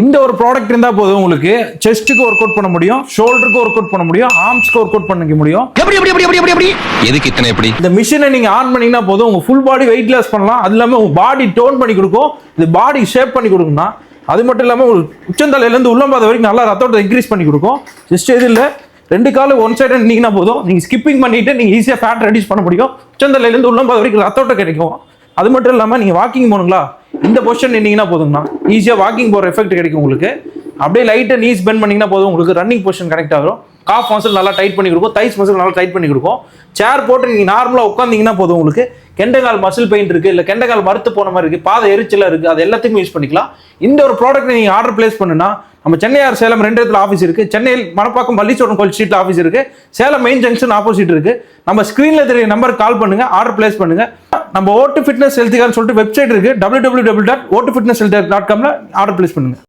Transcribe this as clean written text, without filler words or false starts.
இந்த ஒரு ப்ராடக்ட் இருந்தா போதும் உங்களுக்கு செஸ்ட்டுக்கு ஒர்க் அவுட் பண்ண முடியும், ஷோல்டருக்கு ஒர்க் அவுட் பண்ண முடியும், ஆர்ம்ஸ்க்கு ஒர்க் அவுட் பண்ணிக்க முடியும். எப்படி எதுக்கு இத்தனை எப்படி? இந்த மிஷினை நீங்க ஆன் பண்ணீங்கன்னா போதும் உங்க ஃபுல் பாடி வெயிட் லாஸ் பண்ணலாம். அது இல்லாம உங்க பாடி டோன் பண்ணி கொடுக்கும், இந்த பாடி ஷேப் பண்ணி கொடுக்கும்னா அது மட்டும் இல்லாம ஒரு உச்சந்தலையிலேருந்து உள்ளம்பாத வரைக்கும் நல்லா ரத்தோட்டத்தை இன்க்ரீஸ் பண்ணி கொடுக்கும். ஜஸ்ட் எது இல்லை, 2 காலும் ஒன் சைடு இருந்தீங்கன்னா போதும் நீங்க ஸ்கிப்பிங் பண்ணிட்டு நீங்க ஈஸியா ஃபேட் ரெடியூஸ் பண்ண முடியும். உச்சந்தலையிலேருந்து உள்ளம்பாத வரைக்கும் ரத்தோட்டம் கிடைக்கும். அது மட்டும் இல்லாம நீங்க வாக்கிங் போகணுங்களா, இந்த பொசிஷன் நின்னீங்கன்னா போதும்னா ஈஸியா வாக்கிங் போற எஃபெக்ட் கிடைக்கும் உங்களுக்கு. அப்படியே லைட்டா நீஸ் பெண்ட் பண்ணீங்கன்னா போதும் உங்களுக்கு ரன்னிங் பொசிஷன் கரெக்ட் ஆகும். காஃப் மசில் நல்லா டைட் பண்ணி கொடுக்கும், தைஸ் மசில் நல்லா டைட் பண்ணி கொடுக்கும். சேர் போட்டு நீங்க நார்மலா உட்காந்தீங்கன்னா போதும் உங்களுக்கு கெண்டகால் மசில் பெயின் இருக்கு, இல்ல கெண்டகால் மறுத்து போன மாதிரி இருக்கு, பாதை எரிச்சலா இருக்கு, அது எல்லாத்துக்கும் யூஸ் பண்ணிக்கலாம். இந்த ஒரு ப்ராடக்ட் நீங்க ஆர்டர் பிளேஸ் பண்ணுனா நம்ம சென்னை ஆர் சேலம் 2 இடத்துல ஆஃபீஸ் இருக்கு. சென்னையில் மணப்பாக்கம் மல்லிச்சோடன் கோயில் ஸ்ட்ரீட்ல ஆஃபீஸ் இருக்கு. சேலம் மெயின் ஜங்ஷன் ஆப்போசிட் இருக்கு. நம்ம ஸ்கிரீன்ல தெரிய நம்பருக்கு கால் பண்ணுங்க, ஆர்டர் பிளேஸ் பண்ணுங்க. நம்ம ஓட்டு ஃபிட்னஸ் ஹெல்த் கேர்னு சொல்லிட்டு வெப்சைட் இருக்கு, www.otfitnesshealthcare.com ஆர்டர் பிளேஸ் பண்ணுங்க.